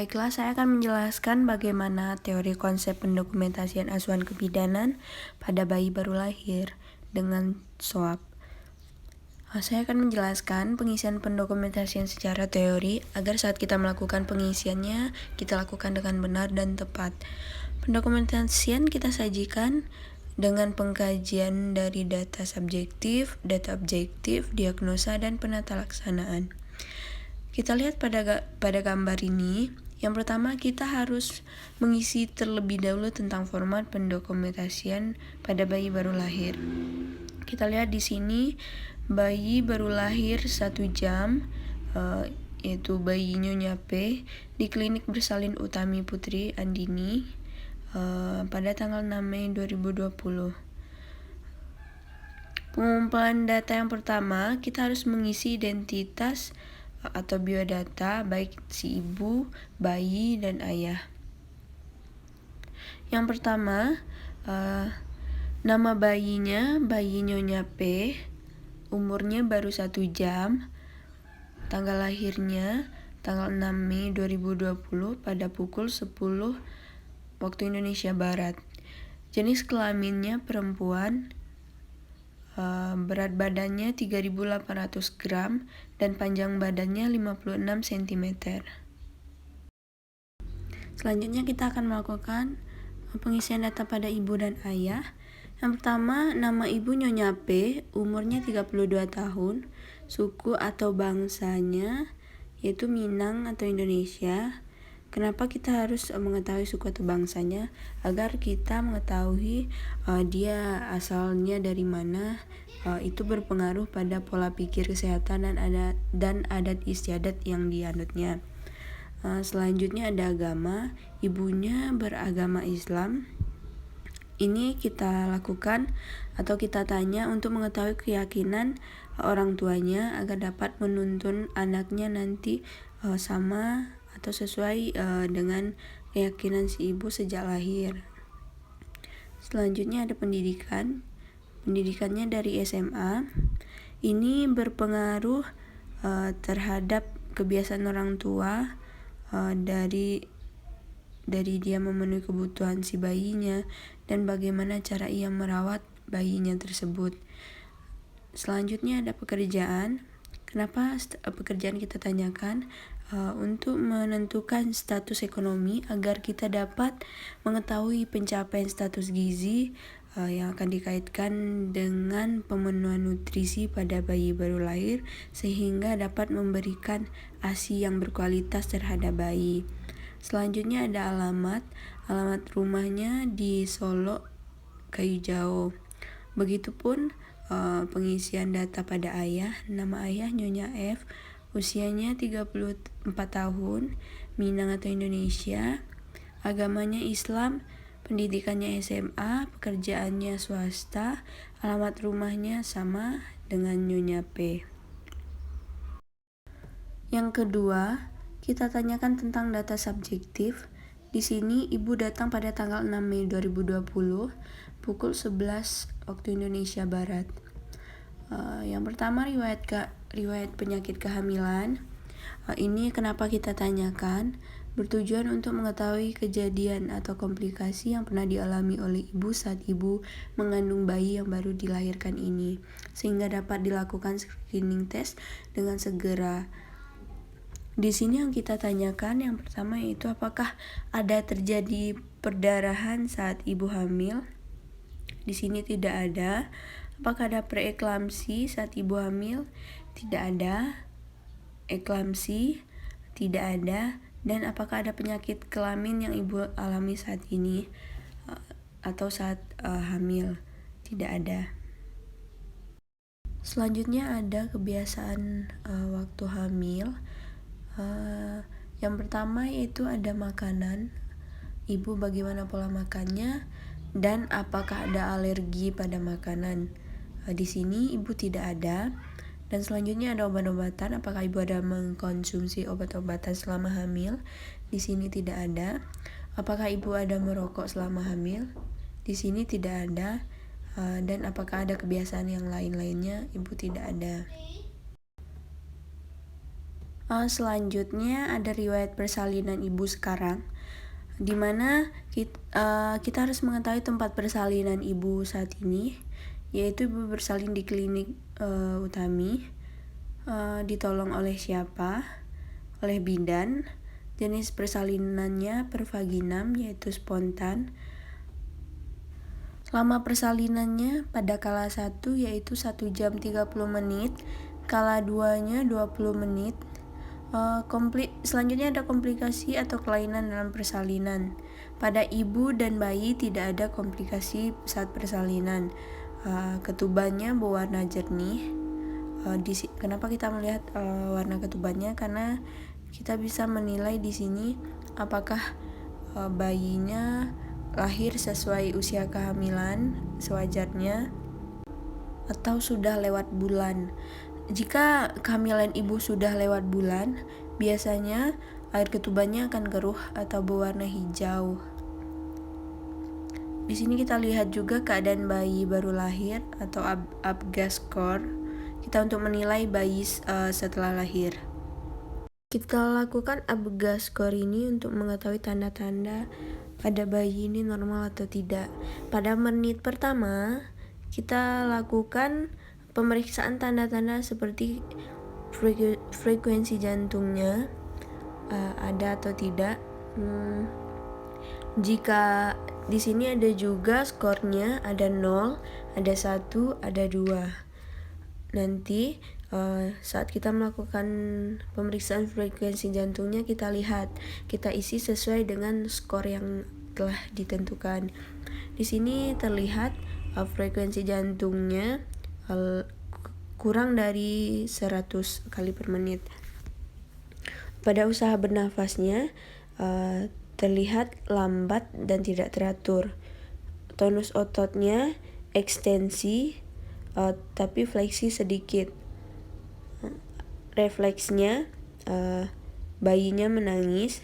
Baiklah, saya akan menjelaskan bagaimana teori konsep pendokumentasian asuhan kebidanan pada bayi baru lahir dengan SOAP. Saya akan menjelaskan pengisian pendokumentasian secara teori agar saat kita melakukan pengisiannya, kita lakukan dengan benar dan tepat. Pendokumentasian kita sajikan dengan pengkajian dari data subjektif, data objektif, diagnosa, dan penata laksanaan. Kita lihat pada gambar ini. Yang pertama, kita harus mengisi terlebih dahulu tentang format pendokumentasian pada bayi baru lahir. Kita lihat di sini bayi baru lahir 1 jam, yaitu bayi Nyonya P di Klinik Bersalin Utami Putri Andini pada tanggal 6 Mei 2020. Pengumpulan data yang pertama, kita harus mengisi identitas atau biodata baik si ibu, bayi, dan ayah. Yang pertama, nama bayinya bayi Nyonya P, umurnya baru 1 jam, tanggal lahirnya tanggal 6 Mei 2020 pada pukul 10 waktu Indonesia Barat. Jenis kelaminnya perempuan, berat badannya 3.800 gram dan panjang badannya 56 cm. Selanjutnya kita akan melakukan pengisian data pada ibu dan ayah. Yang pertama, nama ibu Nyonya P, umurnya 32 tahun, suku atau bangsanya yaitu Minang atau Indonesia. Kenapa kita harus mengetahui suku atau bangsanya? Agar kita mengetahui dia asalnya dari mana. Itu berpengaruh pada pola pikir kesehatan dan adat istiadat yang dianutnya. Selanjutnya ada agama. Ibunya beragama Islam. Ini kita lakukan atau kita tanya untuk mengetahui keyakinan orang tuanya agar dapat menuntun anaknya nanti sama atau sesuai dengan keyakinan si ibu sejak lahir. Selanjutnya ada pendidikan. Pendidikannya dari SMA. Ini berpengaruh terhadap kebiasaan orang tua dari dia memenuhi kebutuhan si bayinya dan bagaimana cara ia merawat bayinya tersebut. Selanjutnya ada pekerjaan. Kenapa pekerjaan kita tanyakan? Untuk menentukan status ekonomi agar kita dapat mengetahui pencapaian status gizi yang akan dikaitkan dengan pemenuhan nutrisi pada bayi baru lahir sehingga dapat memberikan ASI yang berkualitas terhadap bayi. Selanjutnya ada alamat. Alamat rumahnya di Solo, Kayu Jauh. Begitupun pengisian data pada ayah. Nama ayah Nyonya F, usianya 34 tahun, Minang atau Indonesia. Agamanya Islam, pendidikannya SMA, pekerjaannya swasta, alamat rumahnya sama dengan Nyonya P. Yang kedua, kita tanyakan tentang data subjektif. Di sini ibu datang pada tanggal 6 Mei 2020 pukul 11 waktu Indonesia Barat. Yang pertama, riwayat penyakit kehamilan. Ini kenapa kita tanyakan? Bertujuan untuk mengetahui kejadian atau komplikasi yang pernah dialami oleh ibu saat ibu mengandung bayi yang baru dilahirkan ini, sehingga dapat dilakukan screening test dengan segera. Di sini yang kita tanyakan yang pertama yaitu apakah ada terjadi perdarahan saat ibu hamil? Di sini tidak ada. Apakah ada preeklamsi saat ibu hamil? Tidak ada. Eklamsi? Tidak ada. Dan apakah ada penyakit kelamin yang ibu alami saat ini atau saat hamil? Tidak ada. Selanjutnya ada kebiasaan waktu hamil. Yang pertama yaitu ada makanan. Ibu bagaimana pola makannya dan apakah ada alergi pada makanan? Di sini ibu tidak ada. Dan selanjutnya ada obat-obatan. Apakah ibu ada mengkonsumsi obat-obatan selama hamil? Di sini tidak ada. Apakah ibu ada merokok selama hamil? Di sini tidak ada. Dan apakah ada kebiasaan yang lain-lainnya? Ibu tidak ada. Selanjutnya ada riwayat persalinan ibu sekarang, di mana kita harus mengetahui tempat persalinan ibu saat ini, yaitu ibu bersalin di klinik Utami. Ditolong oleh siapa? Oleh bidan. Jenis persalinannya per vaginam, yaitu spontan. Lama persalinannya pada kala 1 yaitu 1 jam 30 menit, kala 2-nya 20 menit. Selanjutnya ada komplikasi atau kelainan dalam persalinan. Pada ibu dan bayi tidak ada komplikasi saat persalinan. Ketubannya berwarna jernih. Kenapa kita melihat warna ketubannya? Karena kita bisa menilai di sini apakah bayinya lahir sesuai usia kehamilan sewajarnya atau sudah lewat bulan. Jika kehamilan ibu sudah lewat bulan, biasanya air ketubannya akan keruh atau berwarna hijau. Di sini kita lihat juga keadaan bayi baru lahir atau Apgar score. Kita untuk menilai bayi setelah lahir. Kita lakukan Apgar score ini untuk mengetahui tanda-tanda pada bayi ini normal atau tidak. Pada menit pertama, kita lakukan pemeriksaan tanda-tanda seperti frekuensi jantungnya ada atau tidak. Jika di sini ada juga skornya, ada 0, ada 1, ada 2. Nanti saat kita melakukan pemeriksaan frekuensi jantungnya, kita lihat, kita isi sesuai dengan skor yang telah ditentukan. Di sini terlihat frekuensi jantungnya kurang dari 100 kali per menit. Pada usaha bernafasnya terlihat lambat dan tidak teratur. Tonus ototnya ekstensi tapi fleksi sedikit. Refleksnya bayinya menangis.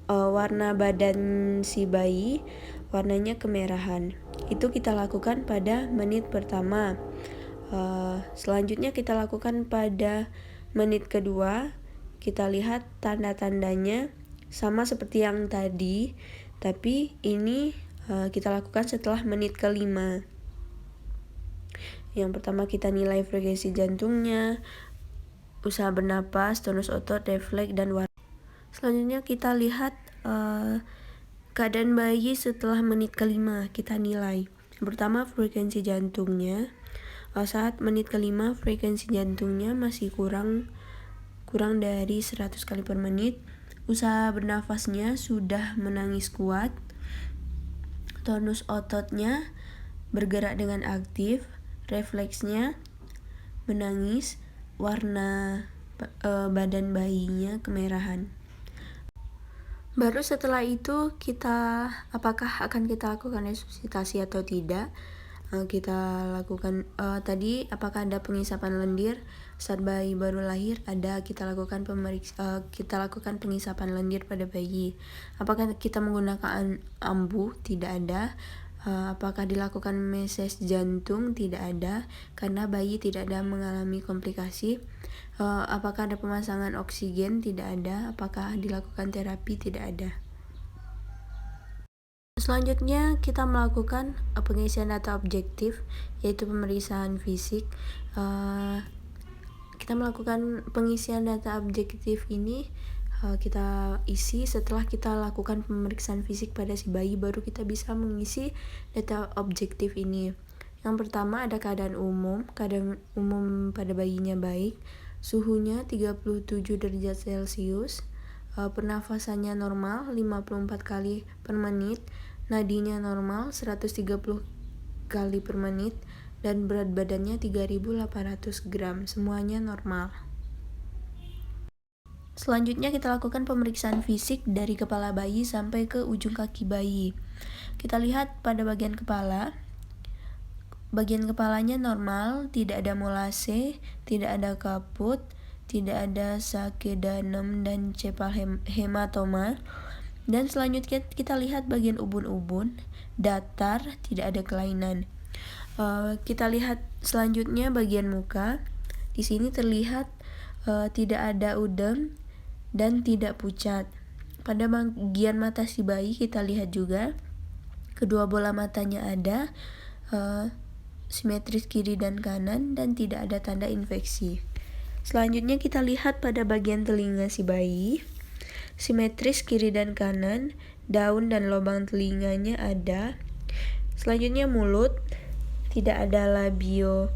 Warna badan si bayi warnanya kemerahan. Itu kita lakukan pada menit pertama. Selanjutnya kita lakukan pada menit kedua. Kita lihat tanda-tandanya sama seperti yang tadi, tapi ini kita lakukan setelah menit kelima. Yang pertama kita nilai frekuensi jantungnya, usaha bernapas, tonus otot, refleks, dan warna. Selanjutnya kita lihat keadaan bayi setelah menit kelima, kita nilai. Yang pertama frekuensi jantungnya. Saat menit kelima frekuensi jantungnya masih kurang dari 100 kali per menit. Usaha bernafasnya sudah menangis kuat. Tonus ototnya bergerak dengan aktif. Refleksnya menangis. Warna badan bayinya kemerahan. Baru setelah itu apakah akan kita lakukan resusitasi atau tidak. Kita lakukan tadi apakah ada pengisapan lendir saat bayi baru lahir, ada. Kita lakukan pengisapan lendir pada bayi. Apakah kita menggunakan ambu? Tidak ada. Apakah dilakukan meses jantung? Tidak ada, karena bayi tidak ada mengalami komplikasi. Apakah ada pemasangan oksigen? Tidak ada. Apakah dilakukan terapi? Tidak ada. Selanjutnya kita melakukan pengisian data objektif, yaitu pemeriksaan fisik. Kita melakukan pengisian data objektif ini kita isi setelah kita lakukan pemeriksaan fisik pada si bayi, baru kita bisa mengisi data objektif ini. Yang pertama ada keadaan umum pada bayinya baik, suhunya 37 derajat Celcius, pernafasannya normal 54 kali per menit, nadinya normal 130 kali per menit, dan berat badannya 3.800 gram, semuanya normal. Selanjutnya kita lakukan pemeriksaan fisik dari kepala bayi sampai ke ujung kaki bayi. Kita lihat pada bagian kepala. Bagian kepalanya normal, tidak ada molase, tidak ada kaput, tidak ada sakedanem dan cepal hematoma. Dan selanjutnya kita lihat bagian ubun-ubun, datar, tidak ada kelainan. Kita lihat selanjutnya bagian muka. Di sini terlihat tidak ada udem dan tidak pucat. Pada bagian mata si bayi kita lihat juga kedua bola matanya ada, simetris kiri dan kanan, dan tidak ada tanda infeksi. Selanjutnya kita lihat pada bagian telinga si bayi, simetris kiri dan kanan, daun dan lubang telinganya ada. Selanjutnya mulut, tidak ada labio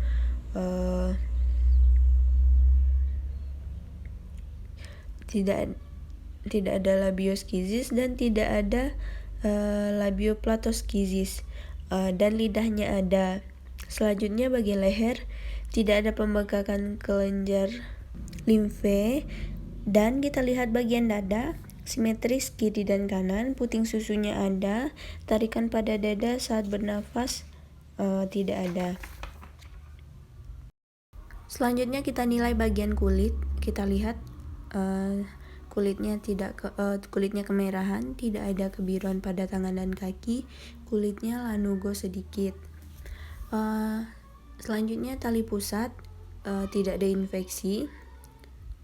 tidak ada labioskisis dan tidak ada labioplattoskisis, dan lidahnya ada. Selanjutnya bagian leher, tidak ada pembengkakan kelenjar limfe, dan kita lihat bagian dada, simetris kiri dan kanan, puting susunya ada, tarikan pada dada saat bernafas tidak ada. Selanjutnya kita nilai bagian kulit. Kita lihat kulitnya kemerahan, tidak ada kebiruan pada tangan dan kaki, kulitnya lanugo sedikit. Selanjutnya tali pusat, tidak ada infeksi.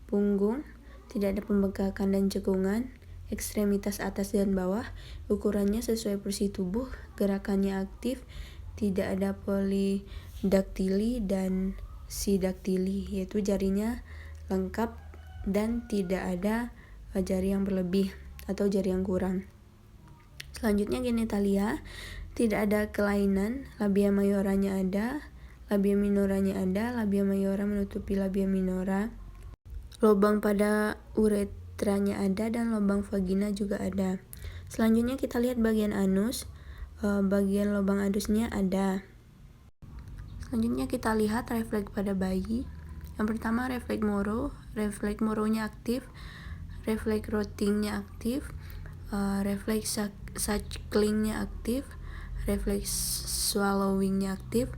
Punggung, tidak ada pembengkakan dan cekungan. Ekstremitas atas dan bawah, ukurannya sesuai porsi tubuh, gerakannya aktif, tidak ada polidaktili dan sidaktili, yaitu jarinya lengkap dan tidak ada jari yang berlebih atau jari yang kurang. Selanjutnya genitalia, tidak ada kelainan, labia majoranya ada, labia minoranya ada, labia majora menutupi labia minora, lubang pada uretranya ada, dan lubang vagina juga ada. Selanjutnya kita lihat bagian anus, bagian lubang anusnya ada. Selanjutnya kita lihat refleks pada bayi. Yang pertama refleks moronya aktif, refleks rottingnya aktif, refleks sucklingnya aktif, refleks swallowingnya aktif,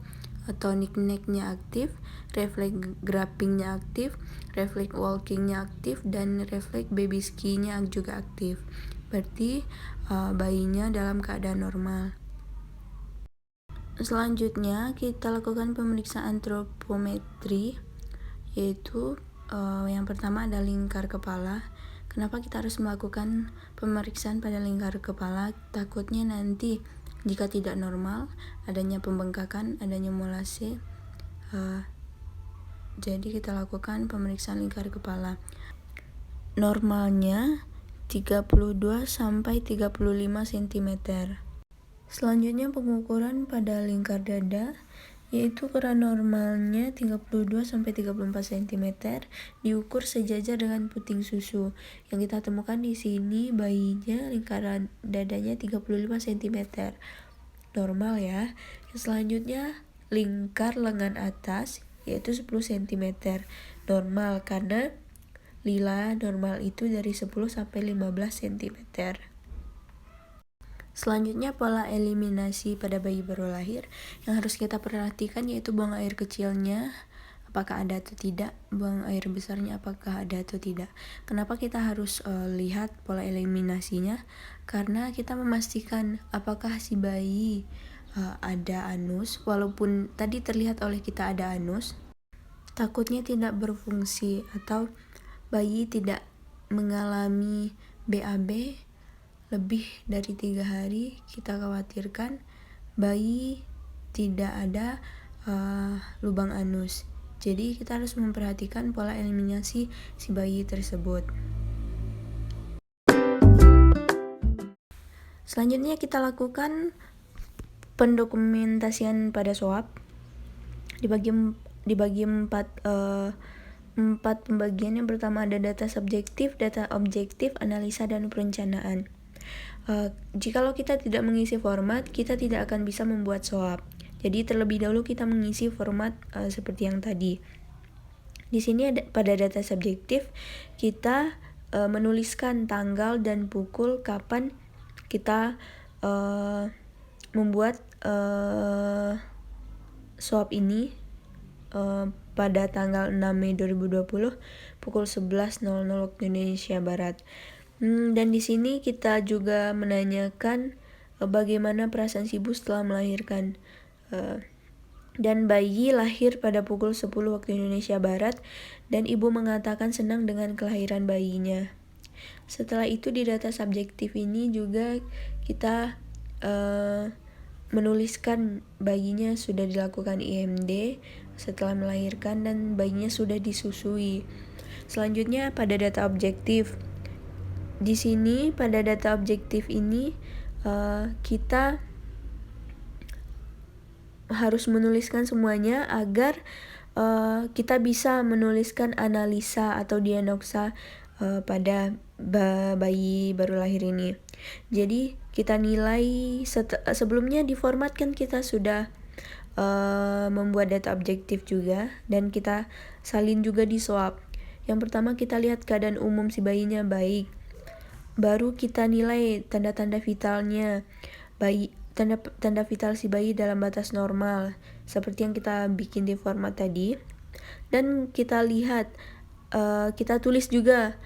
tonic necknya aktif, refleks grabbingnya aktif, refleks walkingnya aktif, dan refleks baby ski-nya juga aktif. Berarti bayinya dalam keadaan normal. Selanjutnya kita lakukan pemeriksaan antropometri, yaitu yang pertama ada lingkar kepala. Kenapa kita harus melakukan pemeriksaan pada lingkar kepala? Takutnya nanti jika tidak normal, adanya pembengkakan, adanya molase, jadi kita lakukan pemeriksaan lingkar kepala. Normalnya 32 sampai 35 cm. Selanjutnya pengukuran pada lingkar dada, yaitu ukuran normalnya 32 sampai 34 cm, diukur sejajar dengan puting susu. Yang kita temukan di sini bayinya lingkaran dadanya 35 cm. Normal ya. Yang selanjutnya lingkar lengan atas, yaitu 10 cm. Normal karena lila normal itu dari 10 sampai 15 cm. Selanjutnya pola eliminasi pada bayi baru lahir. Yang harus kita perhatikan yaitu buang air kecilnya apakah ada atau tidak, buang air besarnya apakah ada atau tidak. Kenapa kita harus lihat pola eliminasinya? Karena kita memastikan apakah si bayi ada anus, walaupun tadi terlihat oleh kita ada anus, takutnya tidak berfungsi atau bayi tidak mengalami BAB lebih dari 3 hari, kita khawatirkan bayi tidak ada lubang anus. Jadi kita harus memperhatikan pola eliminasi si bayi tersebut. Selanjutnya kita lakukan pendokumentasian pada swab. Dibagi 4 pembagian. Yang pertama ada data subjektif, data objektif, analisa, dan perencanaan. Jikalau kita tidak mengisi format, kita tidak akan bisa membuat swab. Jadi terlebih dahulu kita mengisi format seperti yang tadi. Di sini pada data subjektif kita menuliskan tanggal dan pukul kapan kita membuat swab ini, pada tanggal 6 Mei 2020 pukul 11.00 waktu Indonesia Barat. Dan di sini kita juga menanyakan bagaimana perasaan si ibu setelah melahirkan. dan bayi lahir pada pukul 10 waktu Indonesia Barat dan ibu mengatakan senang dengan kelahiran bayinya. Setelah itu di data subjektif ini juga kita menuliskan bayinya sudah dilakukan IMD setelah melahirkan dan bayinya sudah disusui. Selanjutnya pada data objektif. Di sini pada data objektif ini kita harus menuliskan semuanya agar kita bisa menuliskan analisa atau diagnosa pada bayi baru lahir ini. Jadi kita nilai sebelumnya di format kan kita sudah membuat data objektif juga dan kita salin juga di swab. Yang pertama kita lihat keadaan umum si bayinya baik. Baru kita nilai tanda-tanda vitalnya. Tanda vital si bayi dalam batas normal seperti yang kita bikin di format tadi. Dan kita lihat kita tulis juga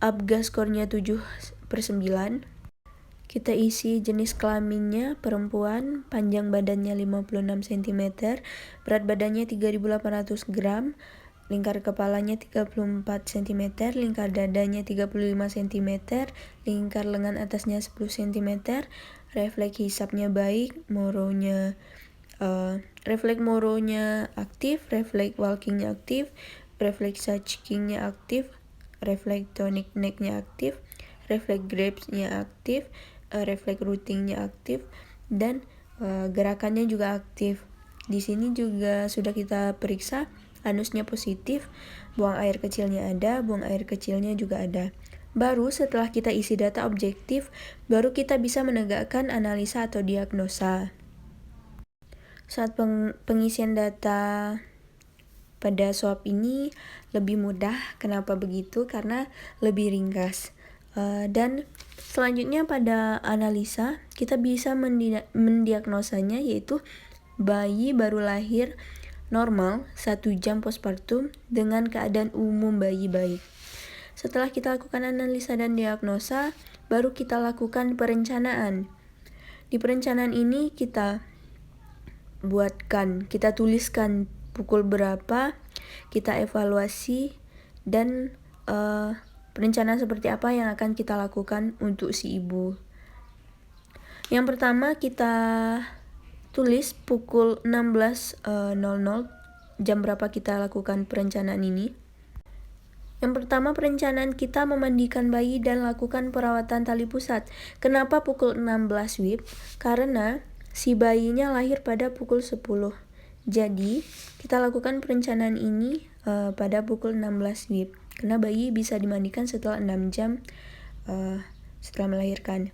ABGA skornya 7/9. Kita isi jenis kelaminnya perempuan, panjang badannya 56 cm, berat badannya 3.800 gram, lingkar kepalanya 34 cm, lingkar dadanya 35 cm, lingkar lengan atasnya 10 cm, refleks hisapnya baik, refleks moronya aktif, refleks walkingnya aktif, refleks touchingnya aktif, refleks tonic necknya aktif, refleks grabsnya aktif, refleks routingnya aktif, dan gerakannya juga aktif. Di sini juga sudah kita periksa anusnya positif, buang air kecilnya ada, buang air kecilnya juga ada. Baru setelah kita isi data objektif, baru kita bisa menegakkan analisa atau diagnosa. Saat pengisian data pada swab ini lebih mudah. Kenapa begitu? Karena lebih ringkas. Dan selanjutnya pada analisa, kita bisa mendiagnosanya yaitu bayi baru lahir normal 1 jam postpartum dengan keadaan umum bayi baik. Setelah kita lakukan analisa dan diagnosa, baru kita lakukan perencanaan. Di perencanaan ini kita tuliskan pukul berapa, kita evaluasi, dan perencanaan seperti apa yang akan kita lakukan untuk si ibu. Yang pertama kita tulis pukul 16.00 jam berapa kita lakukan perencanaan ini. Yang pertama perencanaan kita memandikan bayi dan lakukan perawatan tali pusat. Kenapa pukul 16 WIB? Karena si bayinya lahir pada pukul 10. Jadi kita lakukan perencanaan ini pada pukul 16 WIB. Karena bayi bisa dimandikan setelah 6 jam setelah melahirkan.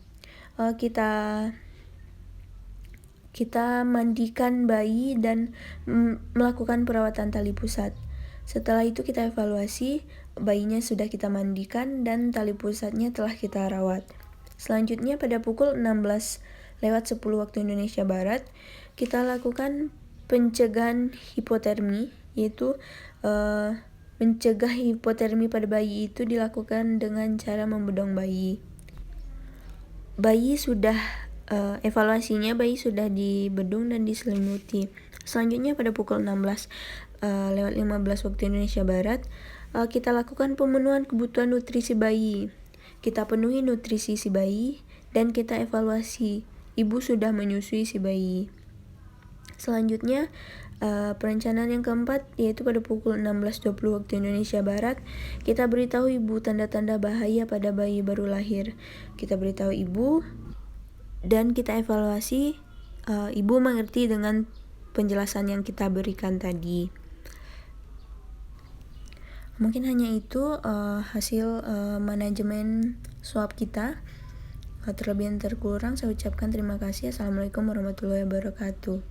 Kita mandikan bayi dan melakukan perawatan tali pusat. Setelah itu kita evaluasi, bayinya sudah kita mandikan dan tali pusatnya telah kita rawat. Selanjutnya pada pukul 16:10 waktu Indonesia Barat, kita lakukan pencegahan hipotermi, yaitu mencegah hipotermi pada bayi itu dilakukan dengan cara membedong bayi. Bayi sudah evaluasinya, bayi sudah dibedung dan diselimuti. Selanjutnya pada pukul 16:15 waktu Indonesia Barat, kita lakukan pemenuhan kebutuhan nutrisi bayi. Kita penuhi nutrisi si bayi dan kita evaluasi ibu sudah menyusui si bayi. Selanjutnya perencanaan yang keempat yaitu pada pukul 16:20 waktu Indonesia Barat, kita beritahu ibu tanda-tanda bahaya pada bayi baru lahir. Kita beritahu ibu dan kita evaluasi ibu mengerti dengan penjelasan yang kita berikan tadi. Mungkin hanya itu hasil manajemen swab kita. Terlebih dan terkurang saya ucapkan terima kasih. Assalamualaikum warahmatullahi wabarakatuh.